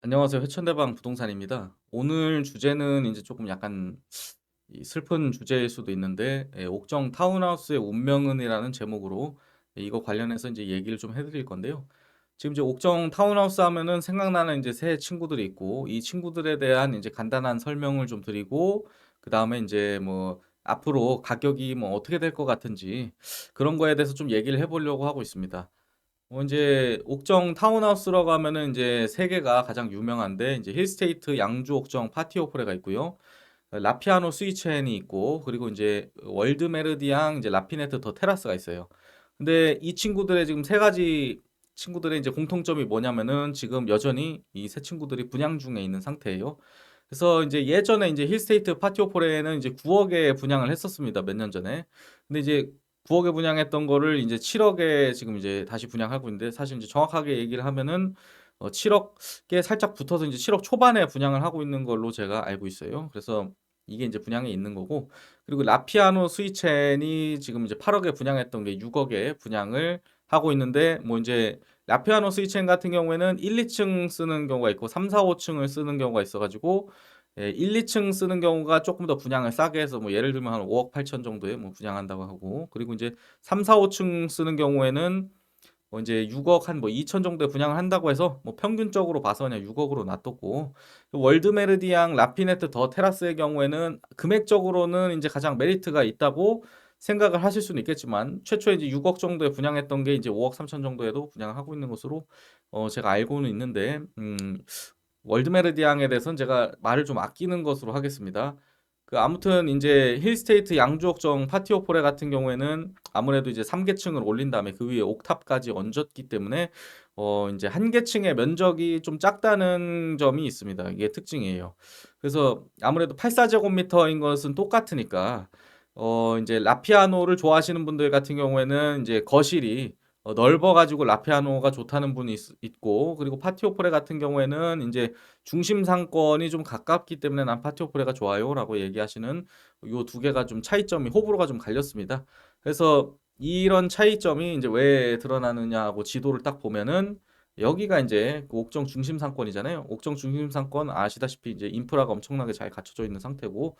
안녕하세요. 회천대방 부동산입니다. 오늘 주제는 이제 조금 약간 이 슬픈 주제일 수도 있는데 옥정 타운하우스의 운명은이라는 제목으로 이거 관련해서 이제 얘기를 좀 해 드릴 건데요. 지금 이제 옥정 타운하우스 하면은 생각나는 이제 새 친구들이 있고 이 친구들에 대한 이제 간단한 설명을 좀 드리고 그다음에 이제 뭐 앞으로 가격이 뭐 어떻게 될 것 같은지 그런 거에 대해서 좀 얘기를 해 보려고 하고 있습니다. 인제 옥정 타운하우스라고 하면은 인제 세 개가 가장 유명한데 인제 힐스테이트 양주 옥정 파티오프레가 있고요. 라피아노 스위첸이 있고 그리고 인제 월드 메르디앙 이제 라피네트 더 테라스가 있어요. 근데 이 친구들의 지금 세 가지 친구들의 인제 공통점이 뭐냐면은 지금 여전히 이 세 친구들이 분양 중에 있는 상태예요. 그래서 인제 예전에 인제 힐스테이트 파티오프레는 이제 9억에 분양을 했었습니다, 몇 년 전에. 근데 이제 9억에 분양했던 거를 인제 7억에 지금 이제 다시 분양하고 있는데 사실 인제 정확하게 얘기를 하면은 7억에 살짝 붙어서 인제 7억 초반에 분양을 하고 있는 걸로 제가 알고 있어요. 그래서 이게 인제 분양에 있는 거고 그리고 라피아노 스위첸이 지금 이제 8억에 분양했던 게 6억에 분양을 하고 있는데 뭐 인제 라피아노 스위첸 같은 경우에는 1-2층 쓰는 경우가 있고 3-4-5 층을 쓰는 경우가 있어 가지고 1-2층 쓰는 경우가 쪼끔 더 분양을 싸게 해서 뭐 예를 들면 한 5억 8천 정도에 뭐 분양한다고 하고 그리고 인제 3-4-5층 쓰는 경우에는 인제 6억 한 뭐2천 정도에 분양을 한다고 해서 뭐 평균적으로 봐서 그냥 6억 으로 놔뒀고 월드 메르디앙 라피네트 더 테라스의 경우에는 금액적으로는 인제 가장 메리트가 있다고 생각을 하실 수는 있겠지만 최초에 이제 6억 정도에 분양했던 게 이제 5억 3천 정도에도 분양을 하고 있는 것으로 제가 알고는 있는데 월드 메르디앙에 대해서는 제가 말을 좀 아끼는 것으로 하겠습니다. 아무튼 인제 힐스테이트 양주옥정 파티오포레 같은 경우에는 아무래도 이제 3 계층을 올린 다음에 그 위에 옥탑까지 얹었기 때문에 인제 한 계층의 면적이 좀 작다는 점이 있습니다. 이게 특징이에요. 그래서 아무래도 84 제곱미터인 것은 똑같으니까 인제 라피아노를 좋아하시는 분들 같은 경우에는 인제 거실이 넓어 가지고 라피아노가 좋다는 분이 있고 그리고 파티오프레 같은 경우에는 인제 "중심 상권이 좀 가깝기 때문에 난 파티오프레가 좋아요."라고 얘기하시는 요 두 개가 좀 차이점이 호불호가 좀 갈렸습니다. 그래서 이런 차이점이 인제 왜 드러나느냐 하고 지도를 딱 보면은 여기가 인제 그 옥정 중심 상권이잖아요. 옥정 중심 상권 아시다시피 이제 인프라가 엄청나게 잘 갖춰져 있는 상태고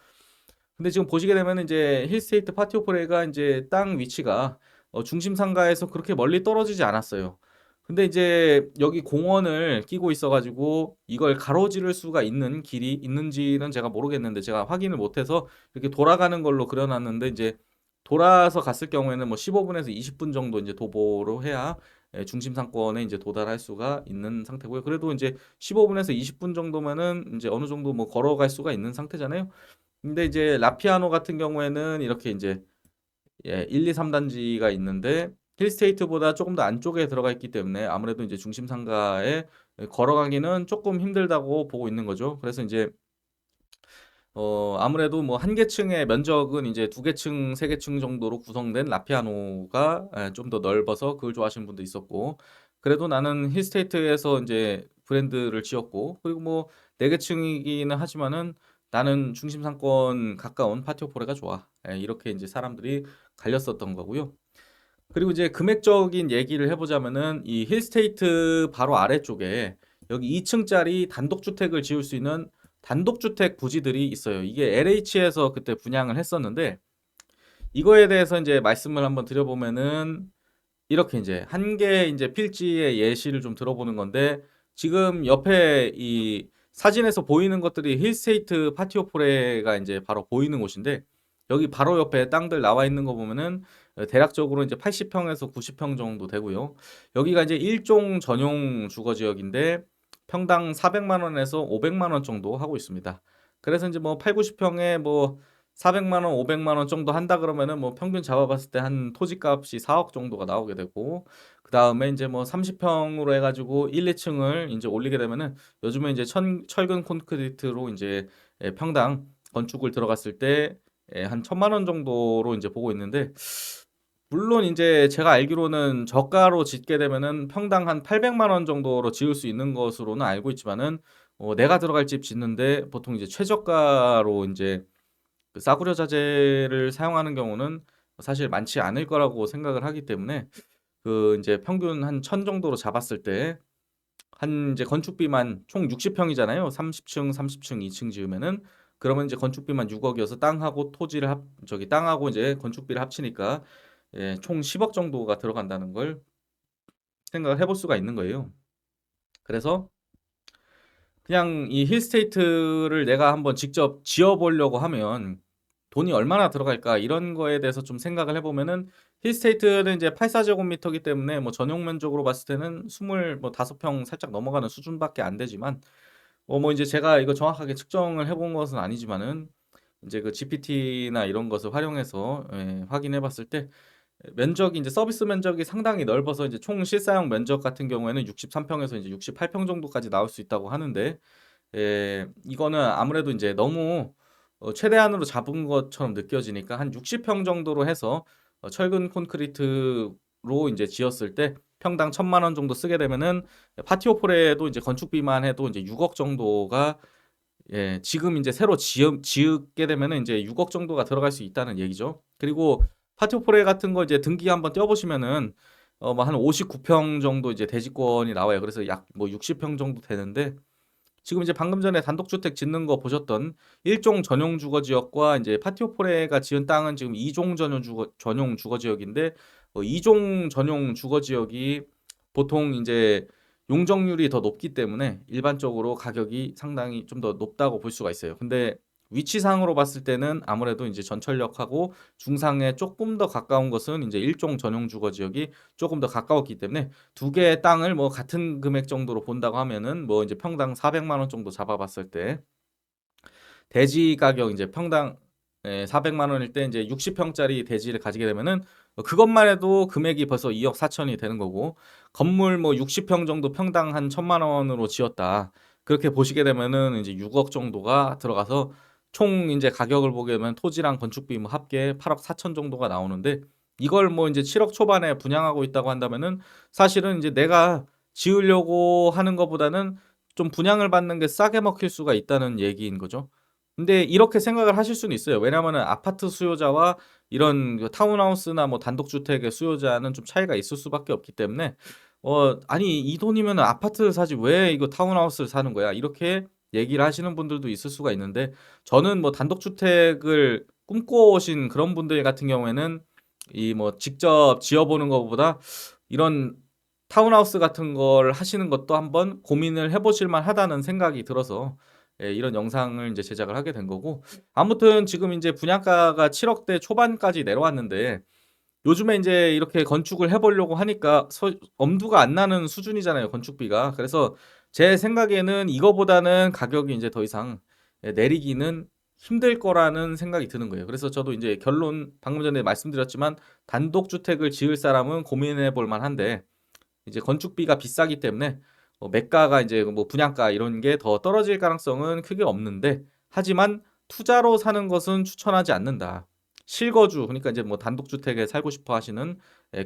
근데 지금 보시게 되면은 이제 힐스테이트 파티오프레가 인제 땅 위치가 중심 상가에서 그렇게 멀리 떨어지지 않았어요. 근데 이제 여기 공원을 끼고 있어 가지고 이걸 가로지를 수가 있는 길이 있는지는 제가 모르겠는데 제가 확인을 못 해서 이렇게 돌아가는 걸로 그려 놨는데 인제 돌아서 갔을 경우에는 뭐 15 분에서 20분 정도 인제 도보로 해야 중심 상권에 인제 도달할 수가 있는 상태고요. 그래도 인제 15 분에서 20분 정도면은 인제 어느 정도 뭐 걸어갈 수가 있는 상태잖아요. 근데 이제 라피아노 같은 경우에는 이렇게 인제 1-2-3 단지가 있는데 힐스테이트보다 쪼금 더 안쪽에 들어가 있기 때문에 아무래도 인제 중심 상가에 걸어가기는 쪼끔 힘들다고 보고 있는 거죠. 그래서 인제 아무래도 뭐 한 계층의 면적은 이제 두 계층, 세 계층 정도로 구성된 라피아노가 좀 더 넓어서 그걸 좋아하시는 분도 있었고 그래도 나는 힐스테이트에서 인제 브랜드를 지었고 그리고 뭐 네 계층이기는 하지만은 '나는 중심 상권 가까운 파티오포레가 좋아.' 이렇게 인제 사람들이 갈렸었던 거고요. 그리고 이제 금액적인 얘기를 해 보자면은 이 힐스테이트 바로 아래쪽에 여기 2 층짜리 단독주택을 지을 수 있는 단독주택 부지들이 있어요. 이게 LH에서 그때 분양을 했었는데 이거에 대해서 인제 말씀을 한번 드려 보면은 이렇게 인제 한 개의 인제 필지의 예시를 좀 들어보는 건데 지금 옆에 이 사진에서 보이는 것들이 힐스테이트 파티오포레가 인제 바로 보이는 곳인데 여기 바로 옆에 땅들 나와 있는 거 보면은 대략적으로 인제 80 평에서 90평 정도 되고요. 여기가 이제 일종 전용 주거 지역인데 평당 400만 원에서 500만 원 정도 하고 있습니다. 그래서 인제 뭐 80-90 평에 뭐 400만 원, 500만 원 정도 한다 그러면은 뭐 평균 잡아 봤을 때 한 토지값이 4억 정도가 나오게 되고 그다음에 인제 뭐 30 평으로 해 가지고 1-2 층을 인제 올리게 되면은 요즘에 인제 천 철근 콘크리트로 인제 평당 건축을 들어갔을 때 한 1,000만 원 정도로 인제 보고 있는데 물론 인제 제가 알기로는 저가로 짓게 되면은 평당 한 800만 원 정도로 지을 수 있는 것으로는 알고 있지만은 내가 들어갈 집 짓는데 보통 이제 최저가로 인제 싸구려 자재를 사용하는 경우는 사실 많지 않을 거라고 생각을 하기 때문에 인제 평균 한 1,000 정도로 잡았을 때 한 이제 건축비만 총 60평이잖아요. 30층, 30층, 2층 지으면은 그러면 이제 건축비만 6억이어서 땅하고 토지를 땅하고 이제 건축비를 합치니까 예, 총 10억 정도가 들어간다는 걸 생각을 해볼 수가 있는 거예요. 그래서 그냥 이 힐스테이트를 내가 한번 직접 지어보려고 하면 돈이 얼마나 들어갈까 이런 거에 대해서 좀 생각을 해보면은 힐스테이트는 이제 84제곱미터이기 때문에 뭐 전용 면적으로 봤을 때는 25평 살짝 넘어가는 수준밖에 안 되지만 뭐 이제 제가 이거 정확하게 측정을 해본 것은 아니지만은 이제 그 GPT나 이런 것을 활용해서 예, 확인해 봤을 때 면적이 이제 서비스 면적이 상당히 넓어서 이제 총 실사용 면적 같은 경우에는 63평에서 이제 68평 정도까지 나올 수 있다고 하는데 예, 이거는 아무래도 이제 너무 최대한으로 잡은 것처럼 느껴지니까 한 60평 정도로 해서 철근 콘크리트로 이제 지었을 때 평당 1,000만 원 정도 쓰게 되면은 파티오폴에도 이제 건축비만 해도 이제 6억 정도가 예, 지금 이제 새로 지으게 되면은 이제 6억 정도가 들어갈 수 있다는 얘기죠. 그리고 파티오포레 같은 거 이제 등기 한번 떼어보시면은 뭐 한 59평 정도 이제 대지권이 나와요. 그래서 약 뭐 60평 정도 되는데 지금 이제 방금 전에 단독주택 짓는 거 보셨던 1종 전용 주거 지역과 이제 파티오포레가 지은 땅은 지금 2종 전용 주거 지역인데 2종 전용 주거 지역이 보통 이제 용적률이 더 높기 때문에 일반적으로 가격이 상당히 좀 더 높다고 볼 수가 있어요. 근데 위치상으로 봤을 때는 아무래도 이제 전철역하고 중상에 조금 더 가까운 것은 이제 1종 전용 주거 지역이 조금 더 가까웠기 때문에 두 개의 땅을 뭐 같은 금액 정도로 본다고 하면은 뭐 이제 평당 400만 원 정도 잡아봤을 때 대지 가격 이제 평당 400만 원일 때 이제 60평짜리 대지를 가지게 되면은 그것만 해도 금액이 벌써 2억 4천이 되는 거고 건물 뭐 60평 정도 평당 한 1,000만 원으로 지었다. 그렇게 보시게 되면은 이제 6억 정도가 들어가서 총 이제 가격을 보게 되면 토지랑 건축비 뭐 합계 8억 4천 정도가 나오는데 이걸 뭐 이제 7억 초반에 분양하고 있다고 한다면은 사실은 이제 내가 지으려고 하는 것보다는 좀 분양을 받는 게 싸게 먹힐 수가 있다는 얘기인 거죠. 근데 이렇게 생각을 하실 수는 있어요. 왜냐하면은 아파트 수요자와 이런 그 타운하우스나 뭐 단독주택의 수요자는 좀 차이가 있을 수밖에 없기 때문에 아니 이 돈이면 아파트를 사지 왜 이거 타운하우스를 사는 거야? 이렇게 얘기를 하시는 분들도 있을 수가 있는데 저는 뭐 단독주택을 꿈꿔오신 그런 분들 같은 경우에는 이 뭐 직접 지어보는 것보다 이런 타운하우스 같은 걸 하시는 것도 한번 고민을 해보실 만하다는 생각이 들어서 예, 이런 영상을 이제 제작을 하게 된 거고 아무튼 지금 이제 분양가가 7억대 초반까지 내려왔는데 요즘에 이제 이렇게 건축을 해보려고 하니까 엄두가 안 나는 수준이잖아요, 건축비가. 그래서 제 생각에는 이거보다는 가격이 이제 더 이상 내리기는 힘들 거라는 생각이 드는 거예요. 그래서 저도 이제 결론 방금 전에 말씀드렸지만 단독주택을 지을 사람은 고민해 볼 만한데 이제 건축비가 비싸기 때문에 매가가 이제 뭐 분양가 이런 게 더 떨어질 가능성은 크게 없는데 하지만 투자로 사는 것은 추천하지 않는다. 실거주 그러니까 이제 뭐 단독주택에 살고 싶어 하시는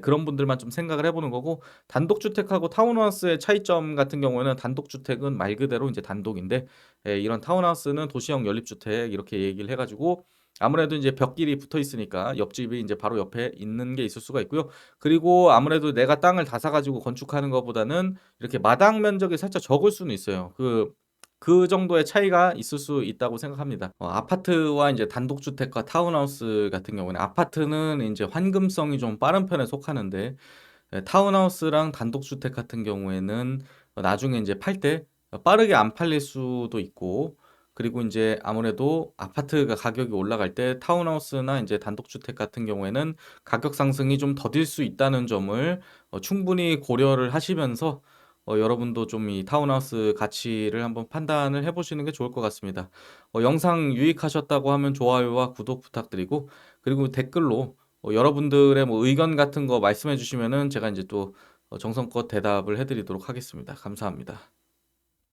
그런 분들만 좀 생각을 해보는 거고 단독주택하고 타운하우스의 차이점 같은 경우에는 단독주택은 말 그대로 이제 단독인데 이런 타운하우스는 도시형 연립주택 이렇게 얘기를 해가지고 아무래도 이제 벽길이 붙어 있으니까 옆집이 이제 바로 옆에 있는 게 있을 수가 있고요. 그리고 아무래도 내가 땅을 다 사가지고 건축하는 것보다는 이렇게 마당 면적이 살짝 적을 수는 있어요. 그 정도의 차이가 있을 수 있다고 생각합니다. 아파트와 이제 단독주택과 타운하우스 같은 경우는 아파트는 이제 환금성이 좀 빠른 편에 속하는데 타운하우스랑 단독주택 같은 경우에는 나중에 이제 팔 때 빠르게 안 팔릴 수도 있고 그리고 이제 아무래도 아파트가 가격이 올라갈 때 타운하우스나 이제 단독주택 같은 경우에는 가격 상승이 좀 더딜 수 있다는 점을 충분히 고려를 하시면서 여러분도 좀 이 타운하우스 가치를 한번 판단을 해보시는 게 좋을 것 같습니다. 영상 유익하셨다고 하면 좋아요와 구독 부탁드리고 그리고 댓글로 여러분들의 뭐 의견 같은 거 말씀해 주시면은 제가 이제 또 정성껏 대답을 해드리도록 하겠습니다. 감사합니다.